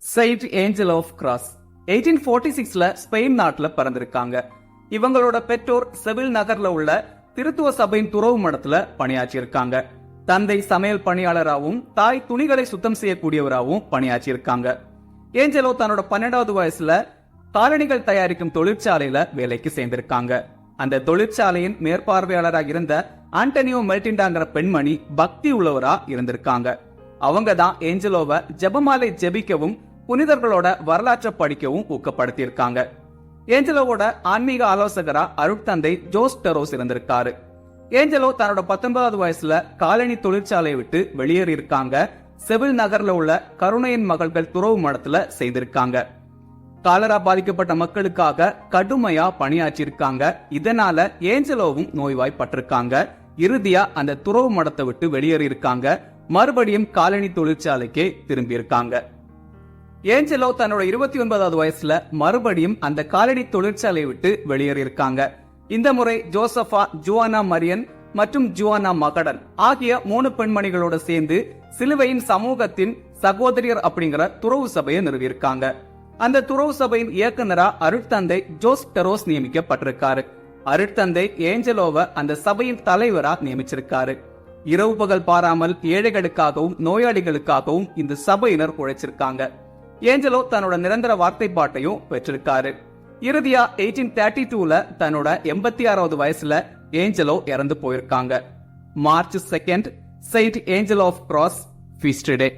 Saint angel of cross 1846ல Spain நாட்டுல பிறந்திருக்காங்க. இவங்களோட பெற்றோர் செவில் நகர்ல உள்ள திருத்துவ சபையின் துறவு மடத்துல பணியாற்றியிருக்காங்க. தந்தை சமையல் பணியாளராகவும் தாய் துணிகளை சுத்தம் செய்யக்கூடியவராகவும் பணியாற்றியிருக்காங்க. ஏஞ்சலோ தன்னோட 12வது வயசுல காலணிகள் தயாரிக்கும் தொழிற்சாலையில வேலைக்கு சேர்ந்திருக்காங்க. அந்த தொழிற்சாலையின் மேற்பார்வையாளராக இருந்த ஆண்டனியோ மெல்டிண்டாங்கிற பெண்மணி பக்தி உள்ளவரா இருந்திருக்காங்க. அவங்க தான் ஏஞ்சலோவை ஜெபமாலை ஜெபிக்கவும் புனிதர்களோட வரலாற்றை படிக்கவும் ஊக்கப்படுத்தியிருக்காங்க. ஏஞ்சலோவோட ஆன்மீக ஆலோசகரா அருட்தந்தை ஜோஸ் டெரோஸ் இருந்திருக்காரு. ஏஞ்சலோ தன்னோட 19வது வயசுல காலனி தொழிற்சாலையை விட்டு வெளியேறி இருக்காங்க. செவில் நகர்ல உள்ள கருணையின் மகள்கள் துறவு மடத்துல செய்திருக்காங்க. காலரா பாதிக்கப்பட்ட மக்களுக்காக கடுமையா பணியாற்றிருக்காங்க. இதனால ஏஞ்சலோவும் நோய்வாய்ப்பட்டிருக்காங்க. இறுதியா அந்த துறவு மடத்தை விட்டு வெளியேறி இருக்காங்க. மறுபடியும் காலனி தொழிற்சாலைக்கே திரும்பி இருக்காங்க. ஏஞ்சலோ தன்னோட 29வது வயசுல மறுபடியும் அந்த காலனி தொழிற்சாலையை விட்டு வெளியேறி இருக்காங்க. இந்த முறை ஜோசபா, ஜுவானா மரியன் மற்றும் ஜுவானா மகடன் ஆகிய 3 பெண்மணிகளோட சேர்ந்து சிலுவையின் சமூகத்தின் சகோதரியர் அப்படிங்கிற துறவு சபையை நிறுவியிருக்காங்க. அந்த துறவு சபையின் இயக்குனரா அருட்தந்தை ஜோஸ் டெரோஸ் நியமிக்கப்பட்டிருக்காரு. அருட்தந்தை ஏஞ்சலோவை அந்த சபையின் தலைவரா நியமிச்சிருக்காரு. இரவு பகல் பாராமல் ஏழைகளுக்காகவும் நோயாளிகளுக்காகவும் இந்த சபையினர் உழைச்சிருக்காங்க. ஏஞ்சலோ தன்னோட நிரந்தர வார்த்தைப்பாட்டையும் பெற்றிருக்காரு. இறுதியா 1832ல தன்னோட 86வது வயசுல ஏஞ்சலோ இறந்து போயிருக்காங்க. March 2 Saint angel of Cross feast day.